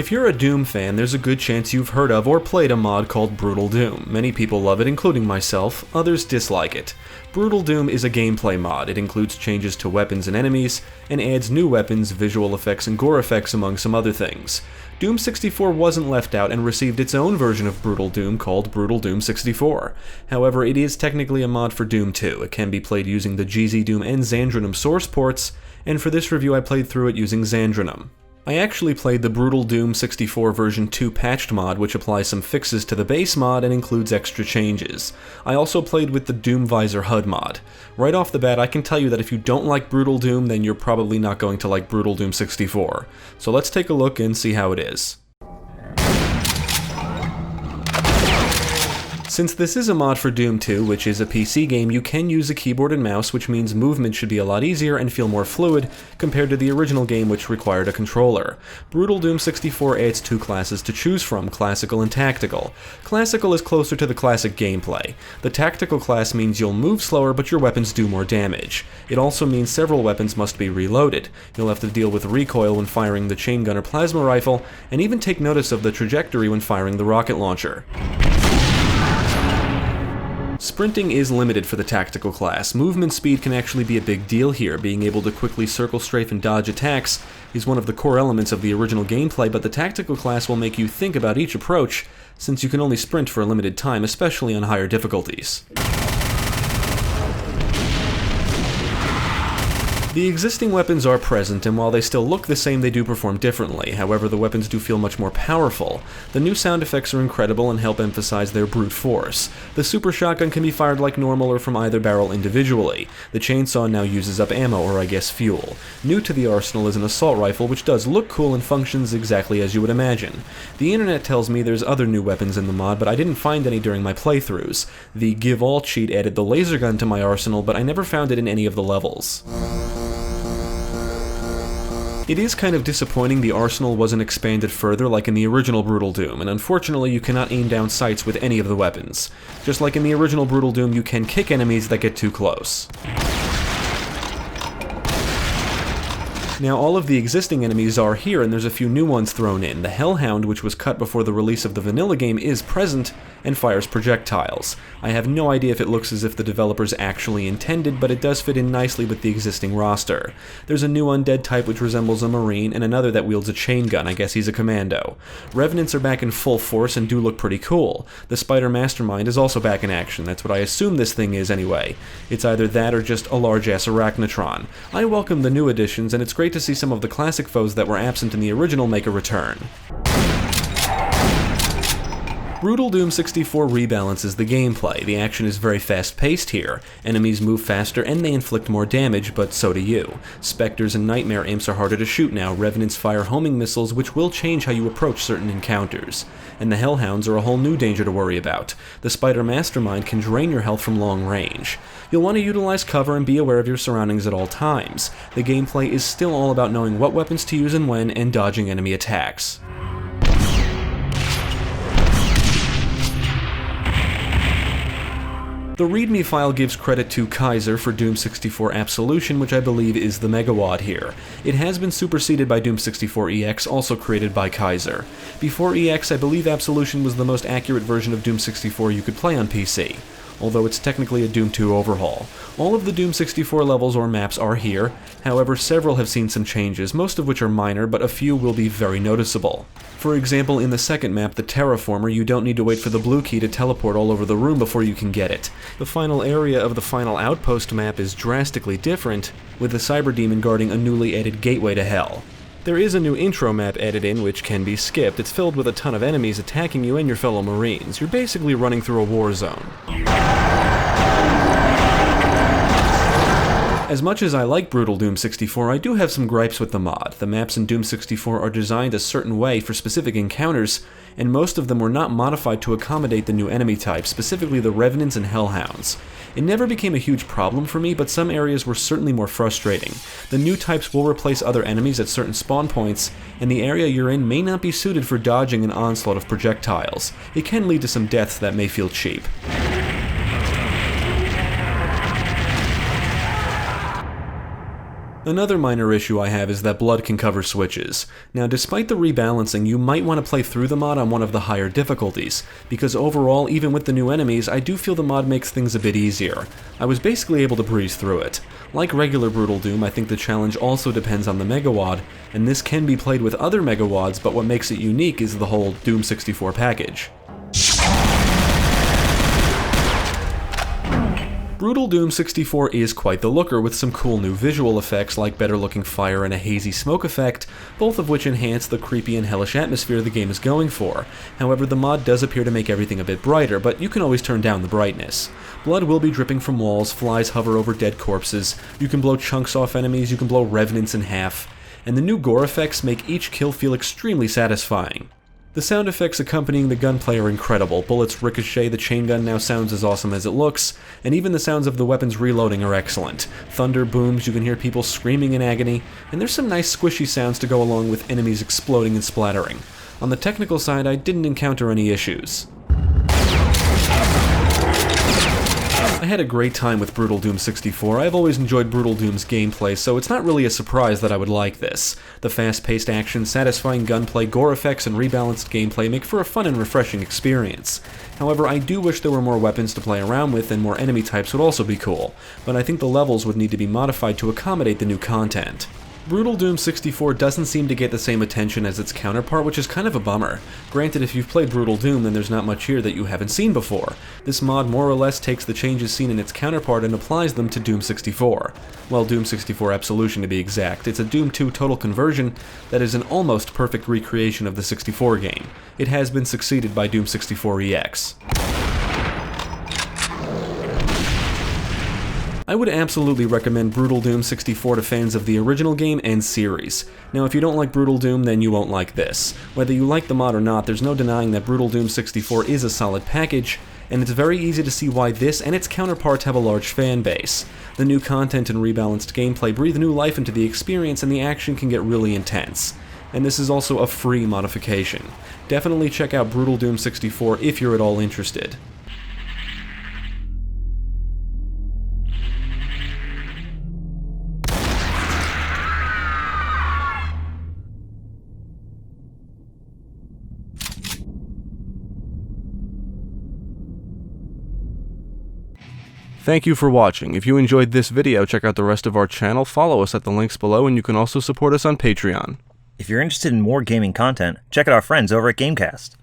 If you're a Doom fan, there's a good chance you've heard of or played a mod called Brutal Doom. Many people love it, including myself, others dislike it. Brutal Doom is a gameplay mod. It includes changes to weapons and enemies, and adds new weapons, visual effects, and gore effects among some other things. Doom 64 wasn't left out and received its own version of Brutal Doom called Brutal Doom 64. However, it is technically a mod for Doom 2. It can be played using the GZ Doom and Xandrinum source ports, and for this review I played through it using Xandrinum. I actually played the Brutal Doom 64 version 2 patched mod, which applies some fixes to the base mod and includes extra changes. I also played with the Doom Visor HUD mod. Right off the bat, I can tell you that if you don't like Brutal Doom, then you're probably not going to like Brutal Doom 64. So let's take a look and see how it is. Since this is a mod for Doom 2, which is a PC game, you can use a keyboard and mouse, which means movement should be a lot easier and feel more fluid compared to the original game, which required a controller. Brutal Doom 64 adds two classes to choose from, Classical and Tactical. Classical is closer to the classic gameplay. The Tactical class means you'll move slower, but your weapons do more damage. It also means several weapons must be reloaded. You'll have to deal with recoil when firing the chain gun or plasma rifle, and even take notice of the trajectory when firing the rocket launcher. Sprinting is limited for the Tactical class. Movement speed can actually be a big deal here. Being able to quickly circle, strafe, and dodge attacks is one of the core elements of the original gameplay, but the Tactical class will make you think about each approach, since you can only sprint for a limited time, especially on higher difficulties. The existing weapons are present, and while they still look the same, they do perform differently. However, the weapons do feel much more powerful. The new sound effects are incredible and help emphasize their brute force. The super shotgun can be fired like normal or from either barrel individually. The chainsaw now uses up ammo, or I guess fuel. New to the arsenal is an assault rifle, which does look cool and functions exactly as you would imagine. The internet tells me there's other new weapons in the mod, but I didn't find any during my playthroughs. The Give All cheat added the laser gun to my arsenal, but I never found it in any of the levels. It is kind of disappointing the arsenal wasn't expanded further like in the original Brutal Doom, and unfortunately you cannot aim down sights with any of the weapons. Just like in the original Brutal Doom, you can kick enemies that get too close. Now, all of the existing enemies are here, and there's a few new ones thrown in. The Hellhound, which was cut before the release of the vanilla game, is present and fires projectiles. I have no idea if it looks as if the developers actually intended, but it does fit in nicely with the existing roster. There's a new undead type which resembles a marine, and another that wields a chain gun. I guess he's a commando. Revenants are back in full force and do look pretty cool. The Spider Mastermind is also back in action. That's what I assume this thing is anyway. It's either that or just a large-ass arachnotron. I welcome the new additions, and it's great to see some of the classic foes that were absent in the original make a return. Brutal Doom 64 rebalances the gameplay. The action is very fast-paced here. Enemies move faster and they inflict more damage, but so do you. Spectres and Nightmare imps are harder to shoot now. Revenants fire homing missiles, which will change how you approach certain encounters. And the Hellhounds are a whole new danger to worry about. The Spider Mastermind can drain your health from long range. You'll want to utilize cover and be aware of your surroundings at all times. The gameplay is still all about knowing what weapons to use and when, and dodging enemy attacks. The README file gives credit to Kaiser for Doom 64 Absolution, which I believe is the megawatt here. It has been superseded by Doom 64 EX, also created by Kaiser. Before EX, I believe Absolution was the most accurate version of Doom 64 you could play on PC, although it's technically a Doom 2 overhaul. All of the Doom 64 levels or maps are here, however several have seen some changes, most of which are minor, but a few will be very noticeable. For example, in the second map, the Terraformer, you don't need to wait for the blue key to teleport all over the room before you can get it. The final area of the Final Outpost map is drastically different, with the Cyber Demon guarding a newly added gateway to Hell. There is a new intro map added in which can be skipped. It's filled with a ton of enemies attacking you and your fellow Marines. You're basically running through a war zone. As much as I like Brutal Doom 64, I do have some gripes with the mod. The maps in Doom 64 are designed a certain way for specific encounters, and most of them were not modified to accommodate the new enemy types, specifically the Revenants and Hellhounds. It never became a huge problem for me, but some areas were certainly more frustrating. The new types will replace other enemies at certain spawn points, and the area you're in may not be suited for dodging an onslaught of projectiles. It can lead to some deaths that may feel cheap. Another minor issue I have is that blood can cover switches. Now, despite the rebalancing, you might want to play through the mod on one of the higher difficulties, because overall, even with the new enemies, I do feel the mod makes things a bit easier. I was basically able to breeze through it. Like regular Brutal Doom, I think the challenge also depends on the Megawad, and this can be played with other Megawads, but what makes it unique is the whole Doom 64 package. Brutal Doom 64 is quite the looker, with some cool new visual effects like better looking fire and a hazy smoke effect, both of which enhance the creepy and hellish atmosphere the game is going for. However, the mod does appear to make everything a bit brighter, but you can always turn down the brightness. Blood will be dripping from walls, flies hover over dead corpses, you can blow chunks off enemies, you can blow revenants in half, and the new gore effects make each kill feel extremely satisfying. The sound effects accompanying the gunplay are incredible. Bullets ricochet, the chain gun now sounds as awesome as it looks, and even the sounds of the weapons reloading are excellent. Thunder booms, you can hear people screaming in agony, and there's some nice squishy sounds to go along with enemies exploding and splattering. On the technical side, I didn't encounter any issues. I had a great time with Brutal Doom 64. I've always enjoyed Brutal Doom's gameplay, so it's not really a surprise that I would like this. The fast-paced action, satisfying gunplay, gore effects, and rebalanced gameplay make for a fun and refreshing experience. However, I do wish there were more weapons to play around with, and more enemy types would also be cool, but I think the levels would need to be modified to accommodate the new content. Brutal Doom 64 doesn't seem to get the same attention as its counterpart, which is kind of a bummer. Granted, if you've played Brutal Doom, then there's not much here that you haven't seen before. This mod more or less takes the changes seen in its counterpart and applies them to Doom 64. Well, Doom 64 Absolution to be exact. It's a Doom 2 total conversion that is an almost perfect recreation of the 64 game. It has been succeeded by Doom 64 EX. I would absolutely recommend Brutal Doom 64 to fans of the original game and series. Now, if you don't like Brutal Doom, then you won't like this. Whether you like the mod or not, there's no denying that Brutal Doom 64 is a solid package, and it's very easy to see why this and its counterparts have a large fan base. The new content and rebalanced gameplay breathe new life into the experience, and the action can get really intense. And this is also a free modification. Definitely check out Brutal Doom 64 if you're at all interested. Thank you for watching. If you enjoyed this video, check out the rest of our channel, follow us at the links below, and you can also support us on Patreon. If you're interested in more gaming content, check out our friends over at GameCast.